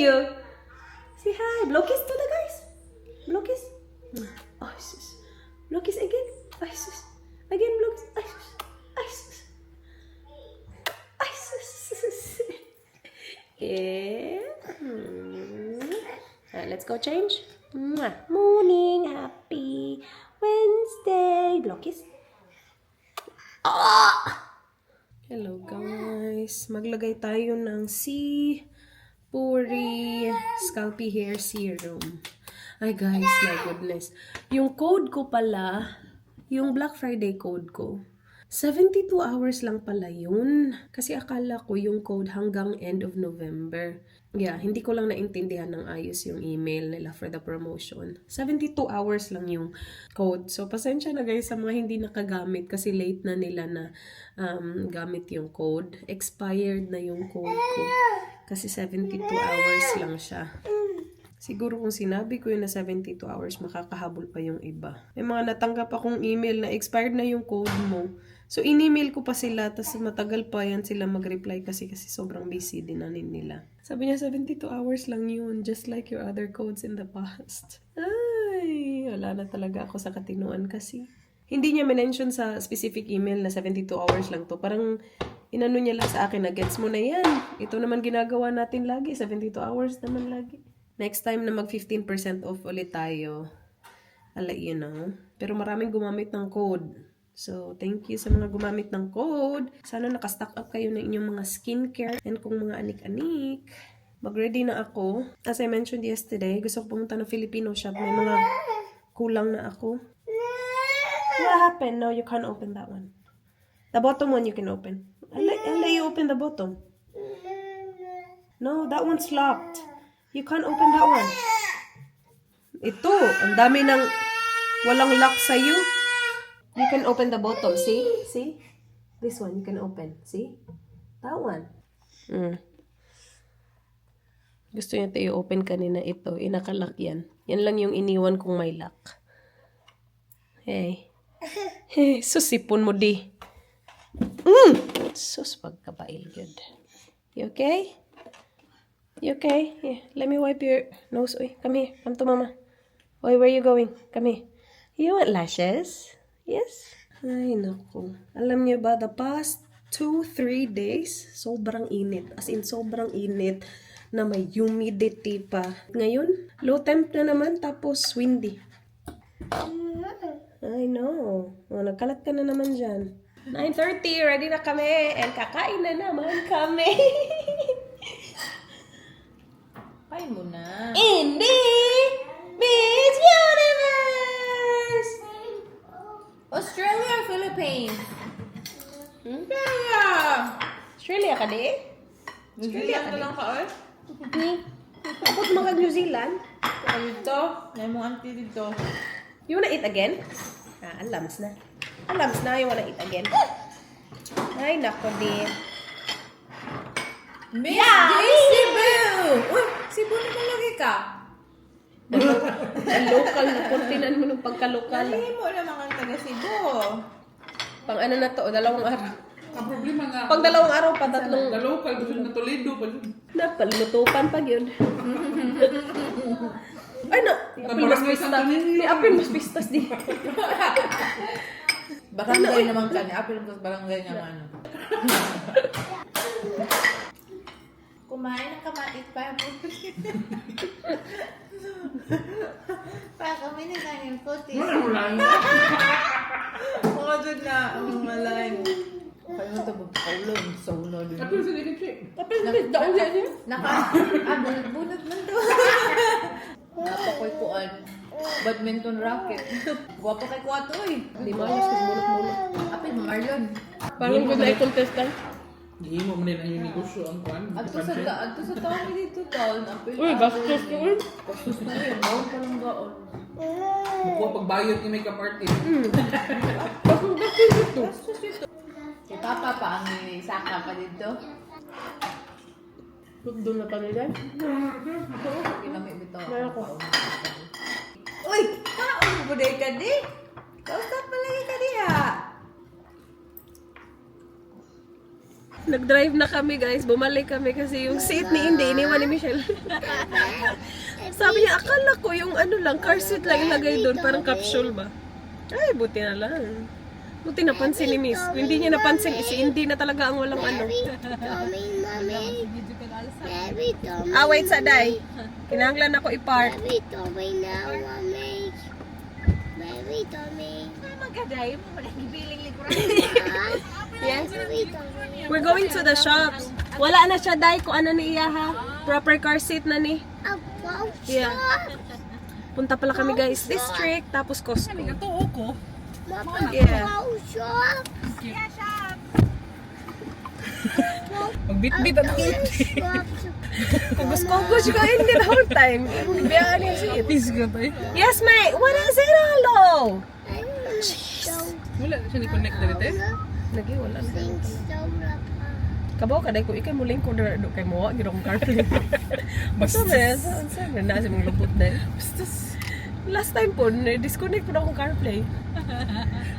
you. Say hi. Blow kiss to the guys. Blow kiss. Oh, sis. Blow kiss again. Ay, sis. Again, blow kiss. Ay, sis. Ay, sis. Ay, sis. Yeah. Let's go change. Morning. Happy Wednesday. Blow kiss. Hello guys. Maglagay tayo ng Puri Scalpy Hair Serum. Ay guys, my goodness. Yung code ko pala, yung Black Friday code ko, 72 hours lang pala yun. Kasi akala ko yung code hanggang end of November. Yeah, hindi ko lang naintindihan ng ayos yung email nila for the promotion. 72 hours lang yung code. So, pasensya na guys sa mga hindi nakagamit kasi late na nila na gamit yung code. Expired na yung code ko. Kasi 72 hours lang siya. Siguro kung sinabi ko yun na 72 hours, makakahabol pa yung iba. May mga natanggap akong email na expired na yung code mo. So, in-email ko pa sila, tapos matagal pa yan sila mag-reply kasi sobrang busy din na nila. Sabi niya, 72 hours lang yun, just like your other codes in the past. Ay, wala na talaga ako sa katinuan kasi. Hindi niya mention sa specific email na 72 hours lang to. Parang inano niya lang sa akin na gets mo na yan. Ito naman ginagawa natin lagi, 72 hours naman lagi. Next time na mag 15% off ulit tayo, I'll let you know. Pero maraming gumamit ng code. So, thank you sa mga gumamit ng code. Sana nakastock up kayo ng inyong mga skincare and kung mga anik-anik. Mag-ready na ako. As I mentioned yesterday, gusto ko pumunta ng Filipino shop. May mga kulang na ako. What happened? No, you can't open that one. The bottom one you can open. I'll let you open the bottom. No, that one's locked. You can't open that one. Ito, ang dami ng walang lock sa'yo. You can open the bottom. See? See? This one you can open. See? That one. Gusto niya tayo open kanina ito. Inakalak yan. Yan lang yung iniwan kong may lock. Hey. Hey, susipon mo di. Sus, pagkabail good. You okay? You okay? Here, let me wipe your nose. Oy, come here. Come to mama. Oy, where you going? Come here. You want lashes? Yes? Ay, naku. Alam niyo ba, the past 2-3 days, sobrang init. As in, sobrang init na may humidity pa. Ngayon, low temp na naman, tapos windy. I know. Oh, nagkalat ka na naman dyan. 9:30, ready na kami. And kakain na naman kami. Kain mo na. Indy! Miss Universe! Australia or Philippines? Australia! Australia ka di? Australia ka lang ka, oy? Abot mo ka New Zealand? Dito. May mong auntie dito. You wanna eat again? Alams na. Alams na, you wanna eat again? Ay, nako din. Miss Cebu! Uy, Cebu na malagi ka. Ang local na kontinan mo ng pagka-local. Dali mo naman ang taga Cebu. Pang ano na to, 2 araw. Ang problema nga, Pang 2 araw pa, 3. local, gusto na Toledo pa. Napalimutupan pa yun. Ay na, apil mas Barangay pistas. Santo Niño. May apil mas pistas di. Barangay naman ka ni Apil mas barangay naman. Kumain ng kamatis pa. Para kami na kanyang puti. Wala na. Mga dyan na ang malay. Kaya mo ito magpaulong sa ulo din. Apil sa dikit. Apil mas daon siya niya. Bunot man to. Napakoy kuan. Badminton racket. Guwapo kay Kuwato eh. Di maayos kasi mulot-mulot. Apil, Marlon. Parang good na i-contestant. Hindi mo mo nila yung negosyo ang kwan. Adto sa taon dito taon. Apil. Uy, gastos ko yun. Gastos na yun. Bawal pa lang gaon. Makuha pagbayot ni make-up artist. Gastos dito. Gastos ito. Si Papa pa ang isaka pa dito. Doon na kami dyan. Ginamit bitaw. Meron ko. Uy! Kaon mo buday ka di? Kausap pa lagi ka di ha? Nag-drive na kami guys. Bumalik kami kasi yung seat ni Indy, iniwan ni Michelle. Sabi niya, akala ko yung ano lang, car seat lang ilagay doon. Parang capsule ba? Ay, buti na lang. Buti napansin ni Miss. Kung hindi niya napansin, si Indy na talaga ang walang ano. Wait sa day. Kinahanglan ako i-park. Yes. We're going to the shops. Wala na siya day kung ano ni iya ha. Proper car seat na ni. Yeah. Punta pala kami guys. District tapos Costco. Tuo ko. Yeah. Magbitbit at Kugos-kugos ko hindi the whole time. Biyaan niya seat. Tisga tayo. Yes, mate. What is it, Aldo? Wala siya ni-connect na rin Lagi, wala na. Kabaw ka dahil ko ikay muling ko do kay mo gid akong CarPlay. Basta ba na sa mga lubot dahil. Last time po, disconnect po na akong CarPlay.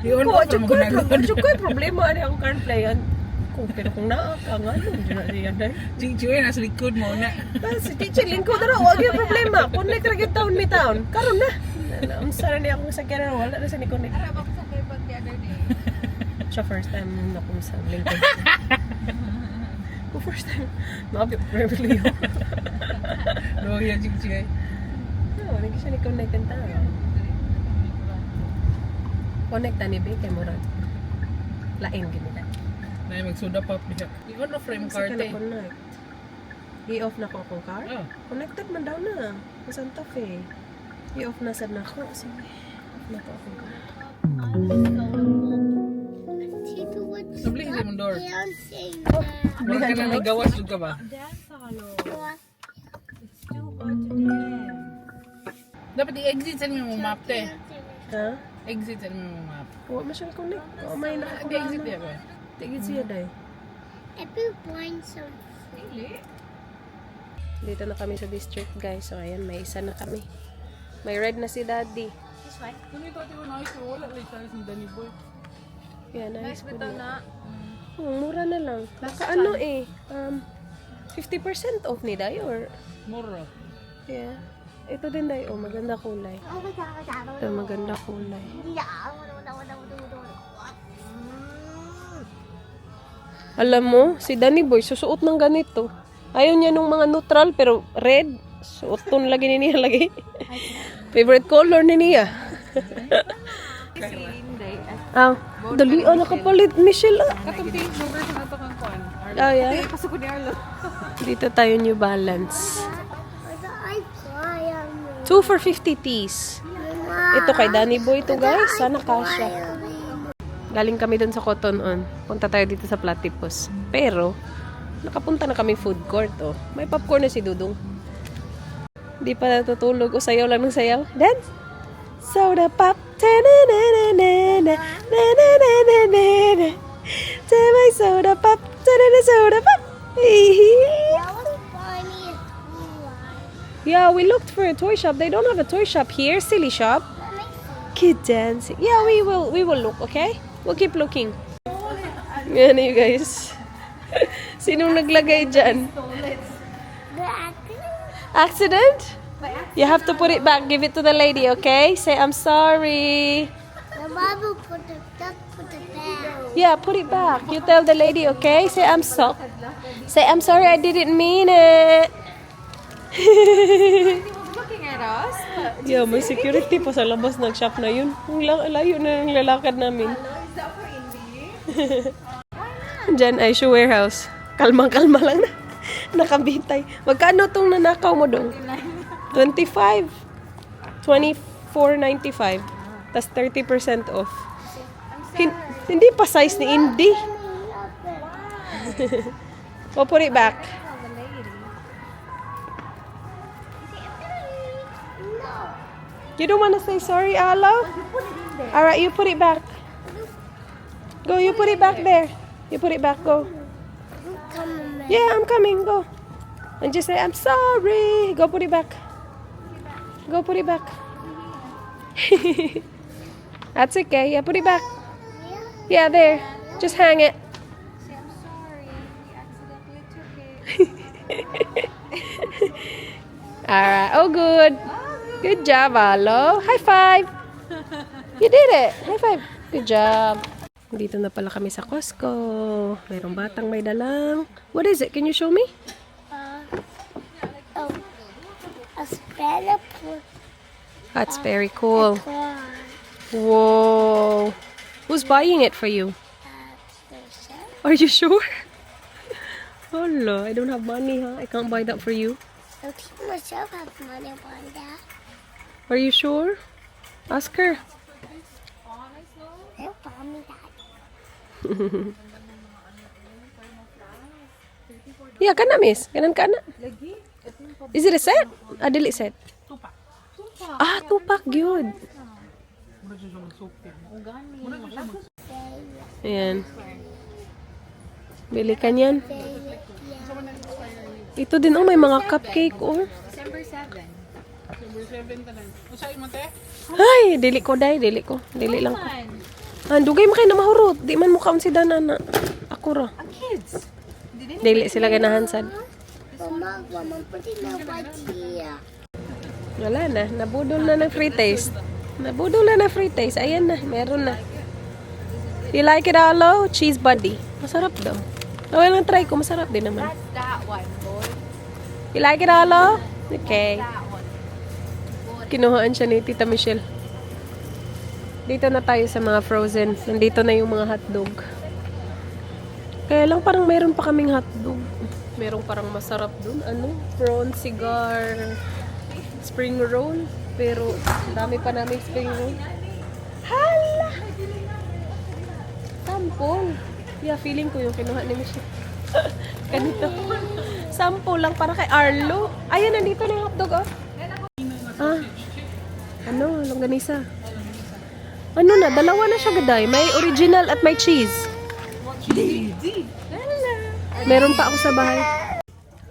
Yun Ko, pa ko ko problema ani akong CarPlay. Kung pero kung naa ka nga yun diyan dahil. Chichoy nasa likod mo na. Si teacher lingkod ra wag yung problema. Connect ra gyud town mi town. Karon na. Ang sara niya akong sakyanan wala na sa ni connect. Siya first time na kung sa lingkod. First time. Mabi probably. No, yan chichoy. No, hindi siya ni-connect ang tao. Connect na ni Be, kay Murad. Lain ganito. Na magsuda pa piha. Iwan na frame card eh. Connect. I-off na ko akong car? Ah. Connected man daw na. Sa Santa Fe. I-off na sad na ko. Sige. Off na ko akong car. Nabli kasi mong door. Oh, Mura ka na may gawas ka ba? Dapat i-exit sa mo map te. Ha? Exit sa mo map. Huwag mo siya connect. Oh, may Di exit nakakuha ya ba? Tigit siya day. Dito na kami sa district guys. So ayan, may isa na kami. May red na si daddy. Kung ito ati ko nice wala like size ni Danny Boy. Yan, nice po na. Mura na lang. Naka ano eh. 50% off ni day or Mura. yeah. Ito din day. Oh, maganda kulay. Ito maganda kulay. Alam mo, si Danny Boy susuot ng ganito. Ayaw niya nung mga neutral pero red. Suot to lagi ni niya lagi. Favorite color ni niya. Dali nakapalit Michelle. Katong pink number sa nato kang kuan. Yeah. Pasok ko ni Arlo. Dito tayo New Balance. 2 for 50 tees. Ito kay Danny Boy to guys. Sana kasha. Galing kami dun sa Cotton On. Punta tayo dito sa Platypus. Pero, nakapunta na kami food court. Oh. May popcorn na si Dudong. Di pa natutulog. O sayaw lang ng sayaw. Dance! Soda pop. Ta-na-na-na-na-na. Na-na-na-na-na-na. Tama soda pop. Ta-na-na soda pop. Yeah, we looked for a toy shop. They don't have a toy shop here. Silly shop. Kid dancing. Yeah, we will look, okay? We'll keep looking. Yan you guys. Sinong naglagay dyan? Accident? You have to put it back. Give it to the lady, okay? Say, I'm sorry. Yeah, put it back. You tell the lady, okay? Say, I'm sorry, I didn't mean it. Looking at us? Yeah, may security pa sa labas ng shop na yun. Ang layo na ng lalakad namin. Is that for Indy? Diyan ay shoe warehouse. Kalmang-kalma lang na. Nakabitay. Magkano tong nanakaw mo dong? 25. 24.95. Tas 30% off. Hindi pa size ni Indy. We'll put it back. You don't want to say sorry, Alo? Alright, you put it back. Go, you put it back there. You put it back, go. Yeah, I'm coming, go. And just say, I'm sorry. Go put it back. Go put it back. That's okay. Yeah, put it back. Yeah, there. Just hang it. Alright. Oh, good. Good job, Alo. High five. You did it. High five. Good job. Dito na pala kami sa Costco. Mayroong batang may dalang. What is it? Can you show me? A spelling That's very cool. Whoa. Who's buying it for you? Are you sure? Oh, no. I don't have money, huh? I can't buy that for you. I think myself have money on that. Are you sure? Ask her. They'll buy me that. Yeah, kana, miss. Kanan kana. Is it a set? A dili set? Ah, tupak, good. Ayan. Bili ka niyan. Ito din, oh, may mga cupcake, oh. Number 7 tanan. Usay mo te? Ay, dili ko, day. Dili ko. Dili lang ko. Dugay mo kayo na mahurot. Di man mo kaon si Danana. Ako ra. Kids. Dili sila ganahan sad. Mama, mama, put it in the white here. Wala na. Nabudol na ng free taste. Nabudol na ng free taste. Ayan na. Meron na. You like it, Alo? Cheese buddy. Masarap daw. Well, try ko. Masarap din naman. That one, boy. You like it, Alo? Okay. That one. Kinuhaan siya ni Tita Michelle. Dito na tayo sa mga frozen. Nandito na yung mga hotdog. Kaya lang parang meron pa kaming hotdog. Merong parang masarap dun. Ano? Prawn cigar. Spring roll. Pero dami pa namin spring roll. Hala! Sample. Yeah, feeling ko yung kinuha ni Michelle. Ganito. Sample lang para kay Arlo. Ayan, nandito na yung hotdog, oh. Ah. Ano? Longganisa. Ano na? Dalawa na siya, gaday. May original at may cheese. Meron pa ako sa bahay.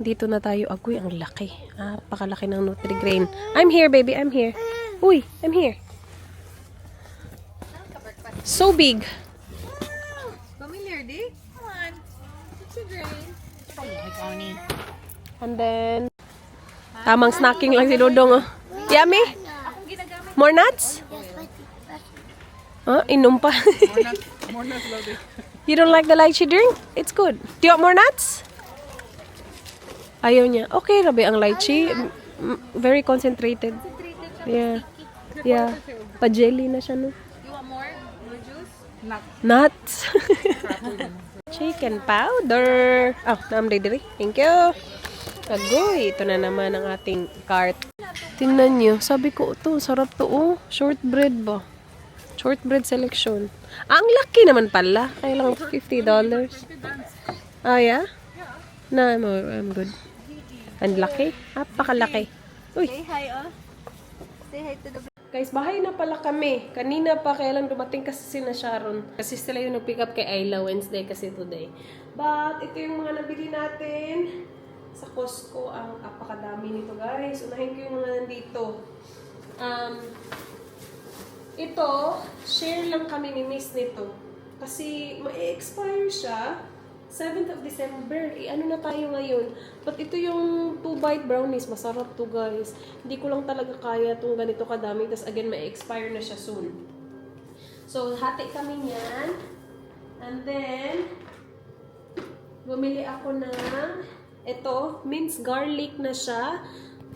Dito na tayo. Agoy, ang laki. Pakalaki ng Nutri-Grain. I'm here, baby. I'm here. Uy, I'm here. So big. Familiar, di? Come on. It's a grain. And then, tamang snacking lang si Dodong, oh. Yummy? More nuts? Inom pa. More nuts, love. You don't like the lychee drink? It's good. Do you want more nuts? Ayaw niya. Okay, rabi ang lychee. Very concentrated. Yeah. Yeah. Pa-jelly na siya, no? You want more? More juice? Not. Nuts. Chicken powder. Oh, naam diri. Thank you. Agoy, ito na naman ang ating cart. Tingnan niyo. Sabi ko, ito, sarap to, oh. Shortbread ba? Shortbread selection. Ang laki naman pala. Kaya lang $50. Ah, yeah? No, I'm good. Ang laki. Pakalaki. Uy. Say hi, oh. Say hi to the... Guys, bahay na pala kami. Kanina pa, kaya lang dumating kasi sina Sharon. Kasi sila yung nag-pick up kay Ayla Wednesday kasi today. But, ito yung mga nabili natin sa Costco. Ang apakadami nito, guys. Unahin ko yung mga nandito. Ito, share lang kami ni Miss nito. Kasi, ma-expire siya. 7th of December. Ano na tayo ngayon? But ito yung 2-bite brownies. Masarap to, guys. Hindi ko lang talaga kaya itong ganito kadami. Tapos again, may expire na siya soon. So, hati kami niyan. And then, bumili ako ng ito, minced garlic na siya.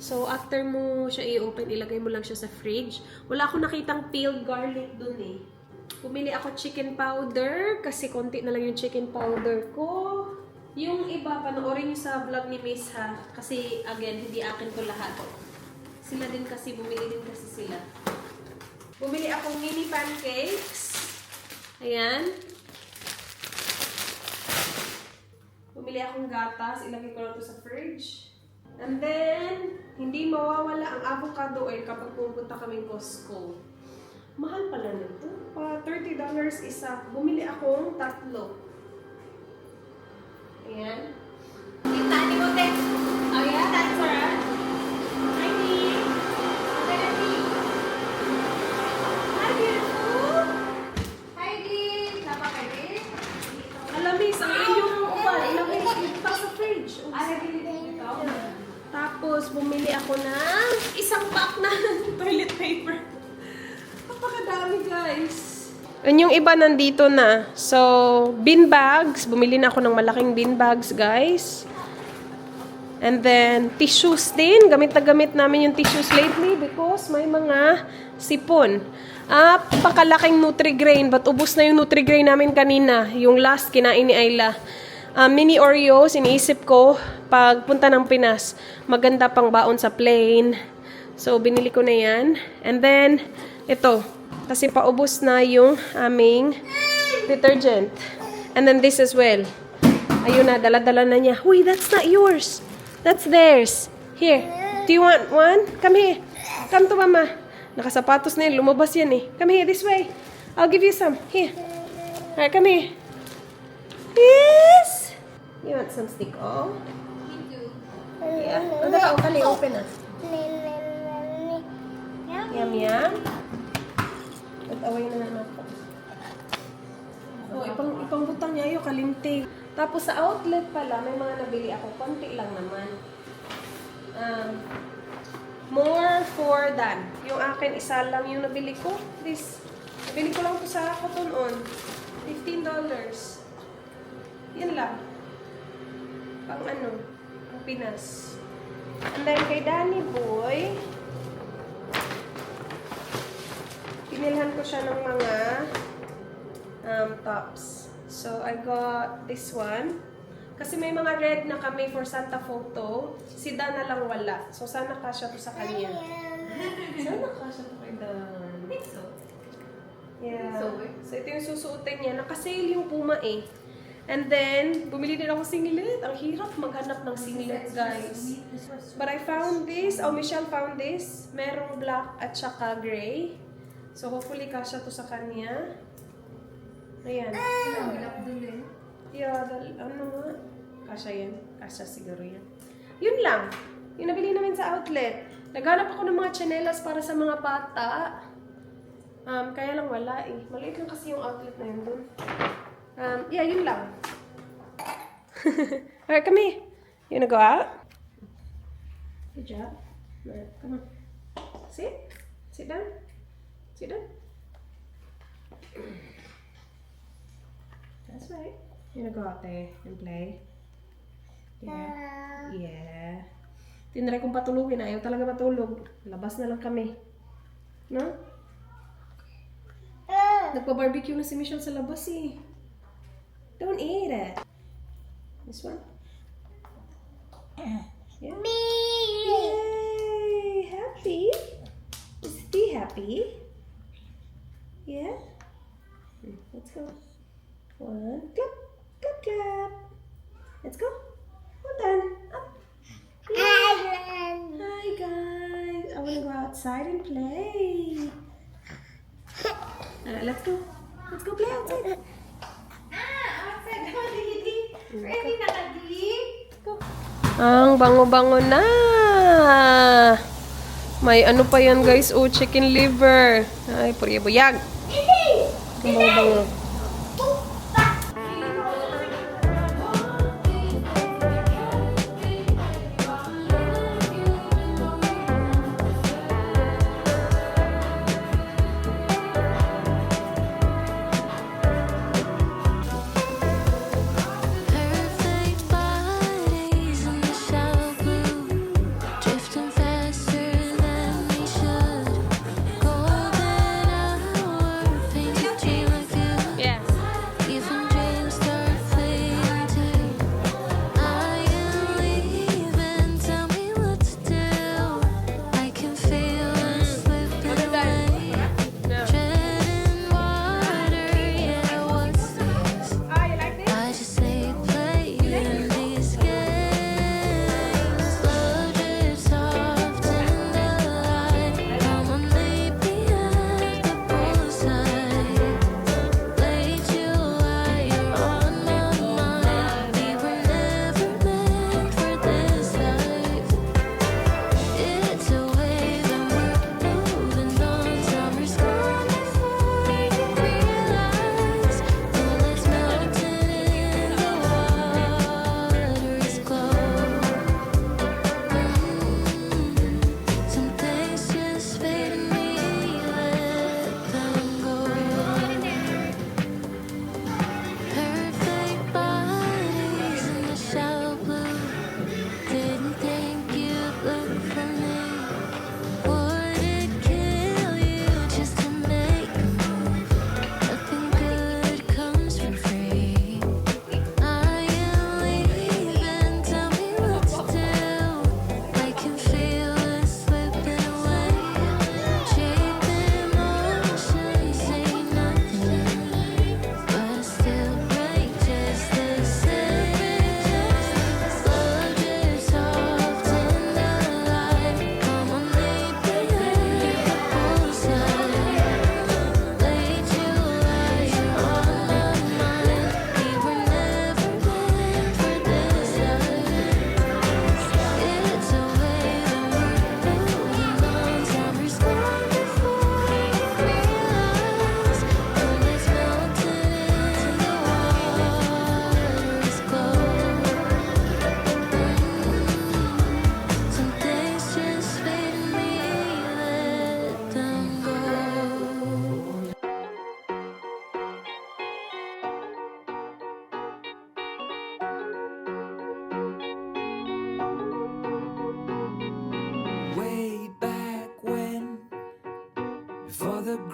So, after mo siya i-open, ilagay mo lang siya sa fridge. Wala akong nakitang peeled garlic dun eh. Bumili ako chicken powder kasi konti na lang yung chicken powder ko. Yung iba, panoorin nyo sa vlog ni Miss ha. Kasi, again, hindi akin to lahat. Sila din kasi, bumili din kasi sila. Bumili akong mini pancakes. Ayan. Bumili akong gatas. Ilagay ko lang to sa fridge. And then, hindi mawawala ang avocado oil kapag pupunta kaming Costco. Mahal pala nito. $30 isa. Bumili akong 3. Ayan. Yung tani mo, te. Oh yeah, that's alright. Hi, Dee. Hi, beautiful. Hi, Dee. Napa ka, Dee? Alamis, ang inyong upan. Ilagay pa sa fridge. Tapos, bumili bumili ako ng isang pack na toilet paper. Napakadami, guys. And yung iba nandito na. So, bean bags. Bumili na ako ng malaking bean bags, guys. And then, tissues din. Gamit na gamit namin yung tissues lately because may mga sipon. Pakalaking Nutri-Grain. But ubos na yung Nutri-Grain namin kanina. Yung last, kinain ni Ayla. Mini Oreos, iniisip ko, pag punta ng Pinas, maganda pang baon sa plane. So, binili ko na yan. And then, ito. Kasi paubos na yung aming detergent. And then this as well. Ayun na, dala-dala na niya. Uy, that's not yours. That's theirs. Here. Do you want one? Come here. Come to mama. Nakasapatos na yun. Lumabas yan eh. Come here, this way. I'll give you some. Here. Alright, come here. Yes! You want some stick? Oh? Yeah. Kali, open na. Yum, yum. At-away na naman ako. Oh, ipang butang niya yung kalimti. Tapos sa outlet pala, may mga nabili ako. Konti lang naman. More for than. Yung akin, isa lang yung nabili ko. This. Nabili ko lang to sa Cotton On. $15. Yan lang. Pang ano, pang Pinas. And then kay Danny Boy, pinilhan ko siya ng mga tops. So, I got this one. Kasi may mga red na kami for Santa photo. Si Dan na lang wala. So, sana kasya to sa kanya. Sana kasya to kay Dan. Yeah. So, ito yung susuotin niya. Nakasale yung Puma eh. And then, bumili din ako singlet. Ang hirap maghanap ng singlet, guys. But I found this. Oh, Michelle found this. Merong black at saka gray. So, hopefully, kasya to sa kanya. Ayan. Yeah, ano nga? Kasya yan. Kasya siguro yan. Yun lang. Yung nabili namin sa outlet. Naghanap ako ng mga tsinelas para sa mga bata. Kaya lang wala eh. Maliit lang kasi yung outlet na yun dun. Yeah, yun lang. Alright, come here. You wanna go out? Good job. Alright, come on. Sit. Sit down. Sit down. That's right. You wanna go out there and play? Yeah. Yeah. Tinry kong patulugin. Ayaw talaga matulog. Labas na lang kami. No? Nagpa-barbecue na si Michelle sa labas eh. Don't eat it. This one? Yeah. Me. Yay! Happy? Is he happy? Yeah? Let's go. One. Clap. Clap, clap. Let's go. Well done. Up. Hi, guys. I want to go outside and play. Let's go. Let's go play outside. Ready na ka, Di? Ang bango-bango na. May ano pa yan, guys? Oh, chicken liver. Ay, puriyabuyag. Bango-bango. Perfect bodies in the shallow blue, drifting faster than we should. Golden hour, paint a dream of you.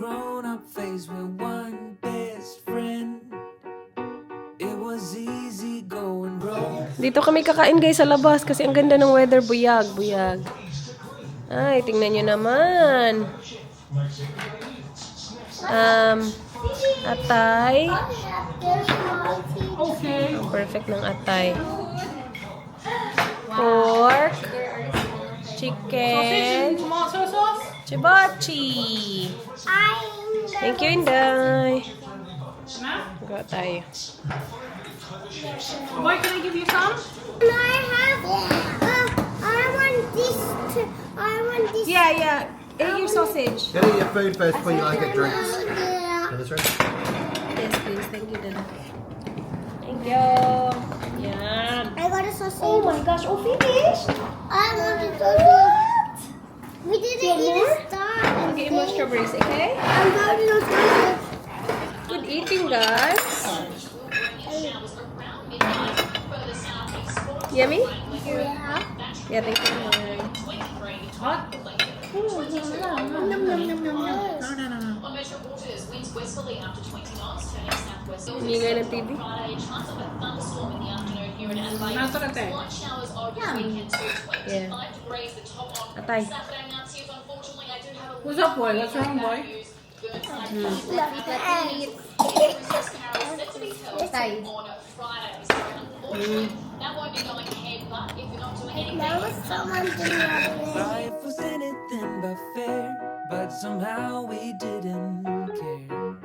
grown-up phase with one best friend. It was easy going wrong. Dito kami kakain guys sa labas kasi ang ganda ng weather. Buyag, buyag. Ay, tingnan nyo naman. Atay. Okay. Ang perfect ng atay. Pork. Chicken. Tomato sauce? Chibachi. Thank you, Inday. Gawa tayo. Boy, can I give you some? I want this. Yeah, yeah. Eat your sausage. Get your food first before you get drinks. That's right. Yes, please. Thank you, Dada. Thank you. Yan. I got a sausage. Oh my gosh. Oh, finished. I want a sausage. We didn't even start. Okay, more strawberries, okay? I'm going to sausage. Good eating, guys. Yummy? Yeah. Yeah, thank you. Hot? Nom, nom, nom, nom, nom. Hiningay ng TV. Nasa na tayo? Yeah. Atay. What's up, boy? What's wrong, boy? There was someone doing that. Life was anything but fair, but somehow we didn't care.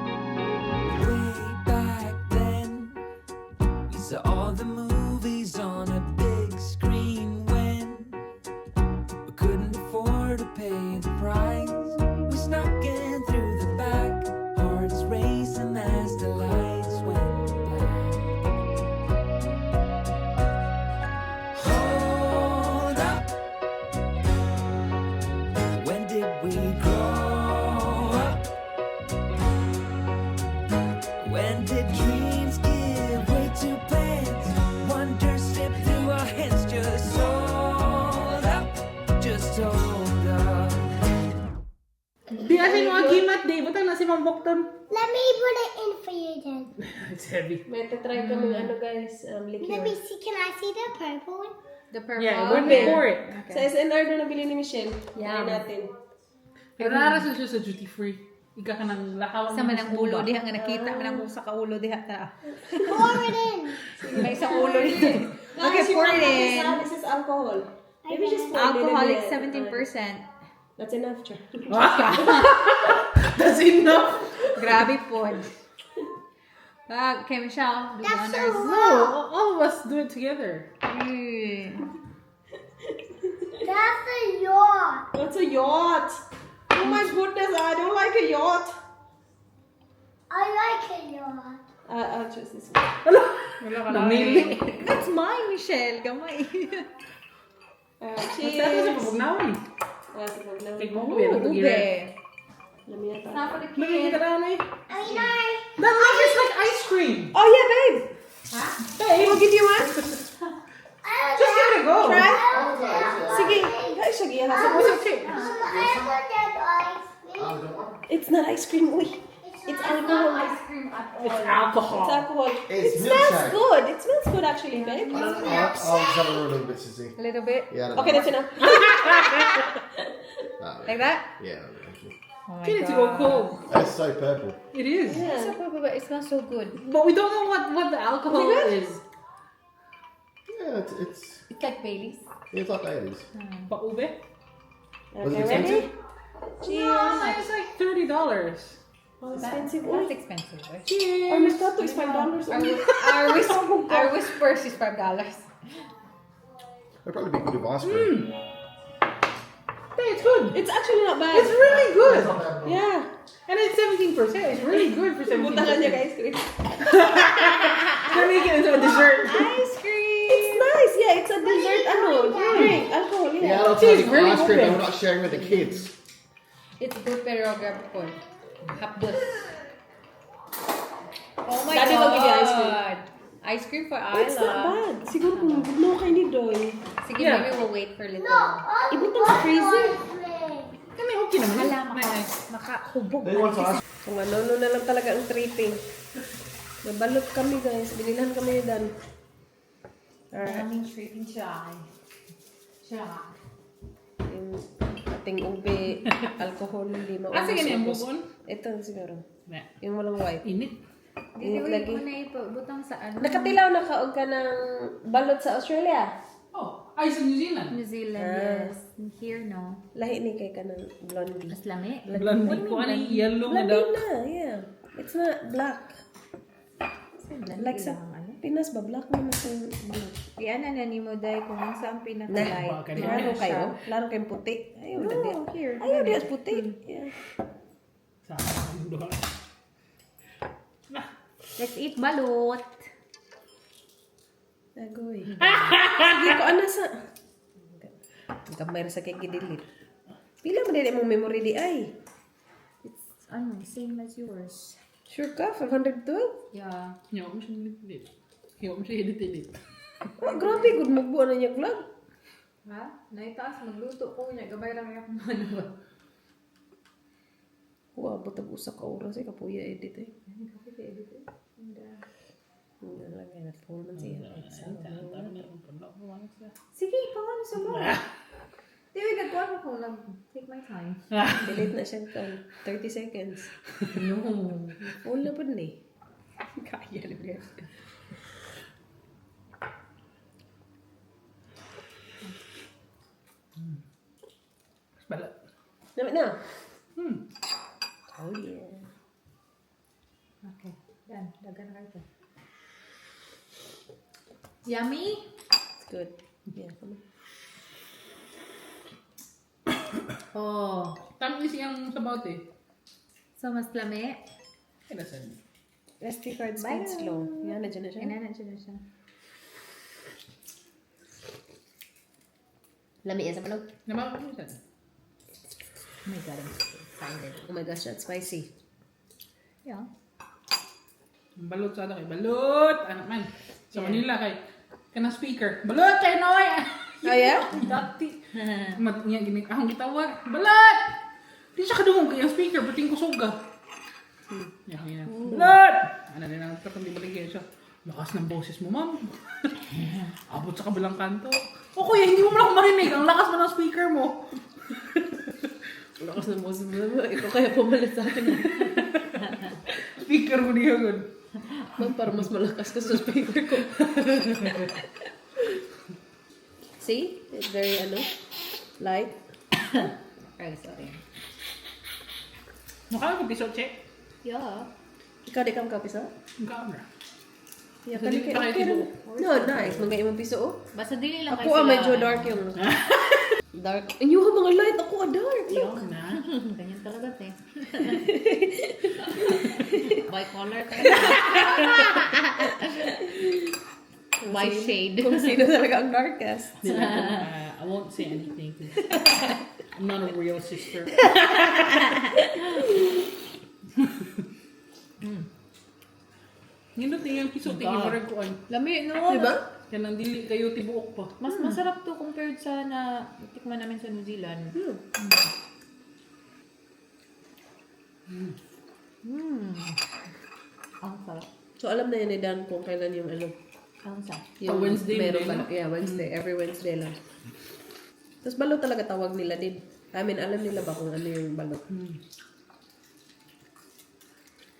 Way back then, we saw all the movies on a big screen when we couldn't afford to pay the price. We snuck in through the back, hearts racing as the lights went black. Hold up, when did we grow up? When did dreams give way to plans? Wonder slipped through our hands. Just hold up, just hold up. Di asin mo agimat, di. Butang na si Mambokton. Let me put it in for you then. It's heavy. May try kami ano guys, Let liqueur. me see. Can I see the purple one? The purple. Yeah, we're gonna pour it. Sa SNR doon nabili ni Michelle. Yeah. Try natin. Pero narasan siya sa duty free. Ika ka ng lakaw. Sa manang ulo diha nga nakita manang sa kaulo diha ta. Pour it in. May isang ulo din. Okay, Guys, you pour want it this, in. This is alcohol. Maybe just pour a little Alcoholic bit. 17%. That's enough, Char. That's enough. Grabe po. Okay, Michelle, do the That's so honors. low. All of us do it together. That's a yacht. That's a yacht. Oh my goodness, I don't like a yacht. I like a yacht. I'll choose this one. Namili. That's mine, Michelle. Gamay. Basta Cheers. sa pabugnawan. Sige na. Take mo ko yan. Ube. Lami yata. Lagay ka down eh. I know. That looks just like ice cream. Oh yeah, babe. Babe, I'll give you one. just give it a go. Try. Sige. Ay, sige. It's okay. It's not ice cream. Uy. It's alcohol. It's alcohol. It's alcohol. It's It smells milkshake. good. It smells good actually, babe. I'll just have a little bit, Sissy. A little bit. Yeah, I don't Okay, know. that's enough. Like that? Yeah, thank you. Oh my Get it to go cold. That's so purple. It is. It's so purple, but it smells so good. But we don't know what the alcohol is. Yeah, it's It's like Baileys. like 80s. Pa ube? Was Okay, it ready? expensive? No, it's like $30. Oh, expensive. That's expensive. Right? Cheers. Our Moscato is $5 only. Our whispers is $5. It'd probably be good with ice cream. Hey, it's good. It's actually not bad. It's really good. Yeah. And it's 17%. It's really good for 17%. Butangan niya guys. Gonna make it into a dessert. Ice cream. It's nice. Yeah, it's a dessert. Drink. Alcohol. Yeah, Yeah. I'll Cheese take really ice cream, open. but we're not sharing with the kids. It's good pero grab ko. Hapdos. Oh my Daddy God. will give you ice cream. Ice cream for It's not Isla. bad. Siguro kung no kay ni Doy. Sige, Yeah. maybe we'll wait for a little. Ibutang sa freezer. Kami okay naman. Hala, makahubog. They want to ask. Kung ano na lang talaga ang treating. Nabalot kami guys. Binilhan kami ni Dan. Alright. Daming treating siya. Yung ating ube, alcohol, hindi maubos. Sige na, move on. Ito siguro. Ne. Yung walang white. Init. Init lagi. Mo na ipabutang sa ano? Nakatilaw na kaog ka ng balot sa Australia. Oh, ay sa New Zealand. New Zealand, yes. Here, no. Lahi ni kay ka ng blondie. Mas lami. Blondie ko, ano yung yellow na daw. Blondie na, yeah. It's not black. Like sa Pinas ba? Black naman sa blue. Yan na ni mo dahil kung saan Na, pinaka-light. laro kayo. Laro kayong puti. Ayaw na di. Here. Ayaw di as puti. Yeah. Sa doon. Let's eat balot. Agoy. Sige ko, ano sa... Ang kamay sa kay gidilit. Pila mo din mong memory di ay? It's same as yours. Sure ka? 512? Yeah. Hiyaw mo siya edit. Hiyaw mo siya edit. Oh, grabe, good magbuo na niya vlog. Ha? Naitaas, magluto ko niya. Gabay lang yung ano ba? Wow, butag usa ka oras eh, kapuya edit eh. Kapit edit eh. Hindi lang yan, at full man siya. Sige, ikaw sa mo. Tiwi, nagkuha ko lang. Take my time. Delete na siya ka. 30 seconds. No. Full na pa din eh. Kaya lang yan. Balat. Namin na. Hmm. Oh yeah. Okay. Done. Dagan na kayo. Yummy? It's good. Yeah, come on. Oh. Tamis yung sabaw eh. So, mas lami? Kaya nasan. SD card speed slow. Yan, nandiyan na siya. Nandiyan na siya. Lami yan sa balog. Namamagitan. Oh my God, I'm so excited. Oh my gosh, that's spicy. Yeah. Balot sa kay balot. Anak man. Sa Manila kay kanang speaker. Balot kay Noy. Oh yeah? Dati. Mat niya gini ahong gitawag. Balot. Di siya kadungog kay ang speaker buting kusog ka. Ya, yan. Balot. Ano din ang tapos di baligyan siya. Lakas ng boses mo, ma'am. Abot sa kabilang kanto. O kuya, hindi mo man ako marinig. Ang lakas mo ng speaker mo. Lakas ng boses mo. Ikaw kaya pumalit sa akin. Speaker mo niya good. Ma'am, para mas malakas ka sa speaker ko. See? It's very, light. Ay, sorry. Mukha ko piso, che. Yeah. Ikaw di ka makapisa? Ang camera. Yeah, Kasi di pa kayo okay. tibuok. No, nice. Mga imong piso, oh. Basta dili lang Ako medyo dark yung... dark. Inyo mga light. Ako dark. Look. Na. Ganyan talaga, te. Bicolor talaga. By shade. Kung sino talaga ang darkest. I won't say anything. I'm not a real sister. Nindot niya yung piso, tingin mo rin kuan. Lami, no? Diba? Yan ang dili kayo tibuok pa. Mas masarap to compared sa na tikman namin sa New Zealand. Ang sarap. So, alam na yan ni Dan kung kailan yung Ang sarap. yung Wednesday meron din, ba? no? Yeah, Wednesday. Every Wednesday lang. Tapos balot talaga tawag nila din. I mean, alam nila ba kung ano yung balot?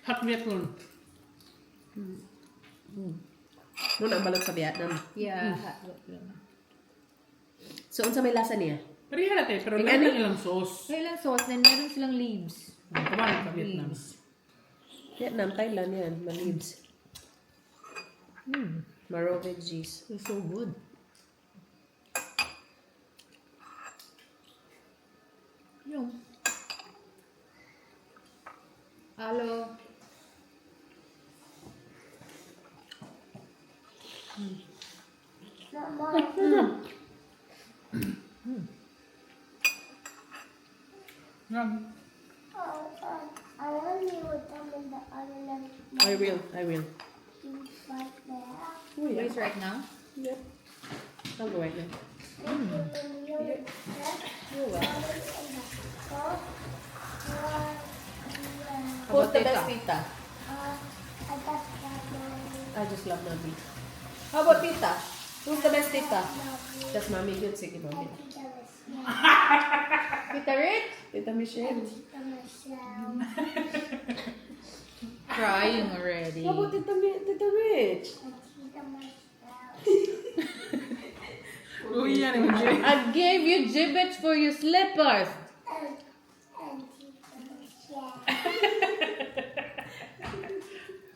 Hot Vietnam. Noon ang balot sa Vietnam. Yeah. So, unsa may lasa niya? Parihan natin, pero Yung meron ano? lang ilang sauce. Kailan sauce, then meron silang leaves. Kumain sa Vietnam. Vietnam, Thailand yan. Malibs. Maro veggies. It's so good. Yung. Alo. Yan. I want you to tell me the other I will. right there. Oh, yeah. Raise right now? Yep. I'll go right now. You're welcome. Who's the best tita? I just love mommy. How about tita? Who's the best tita? That's mommy. Good. Sige, mommy. Tita Rich? Tita Michelle. Crying already. How about Tita Rich? Uy, yan yung Jay. I gave you gibbets for your slippers.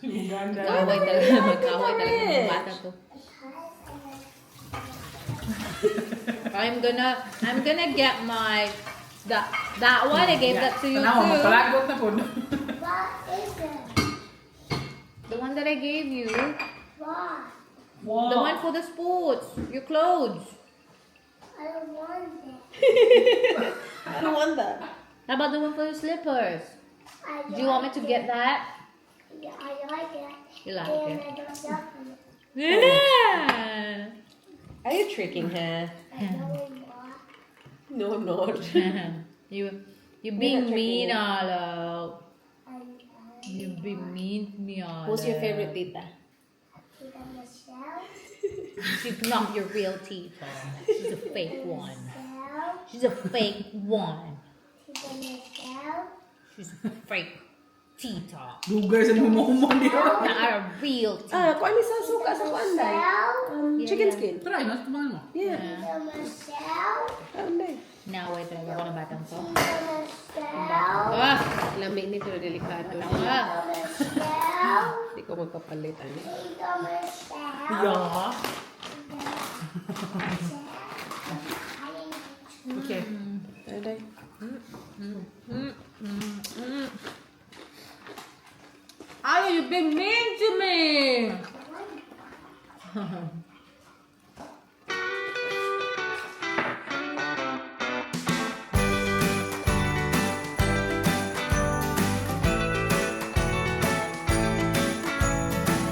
Uganda. Kaway talaga. Magkaway talaga ng bata to. I'm gonna get my that one. I gave that to you Tanaw, too. magpalagot na po. The one that I gave you. Wow. The one for the sports. Your clothes. I don't want it. I don't want that. How about the one for your slippers? I Do you want me to get that? Yeah, I like it. You like And it? I don't love it. Yeah. Are you tricking her? I don't want. No, I'm not. You being mean, Alo. I You being mean to me, Alo. Who's your favorite tita? Tita Michelle. She's not your real tita. She's a fake one. Michelle. She's a fake one. Tita Michelle. She's a fake tita. Dugay sa mumumon niya. Not a real tita. Ah, kung ano sa suka sa panday? Michelle. Chicken Yeah. skin. Try, nasa tumangan mo. Yeah. Tita Michelle. Panday. Naway talaga ako ng batang to. Tita Michelle. Ah! Lamig nito, delikado. Ah! Tita Michelle. Hindi ko magpapalit. Ano? Tita Michelle. Yeah. Okay. Panday. Ay, you've been mean to me!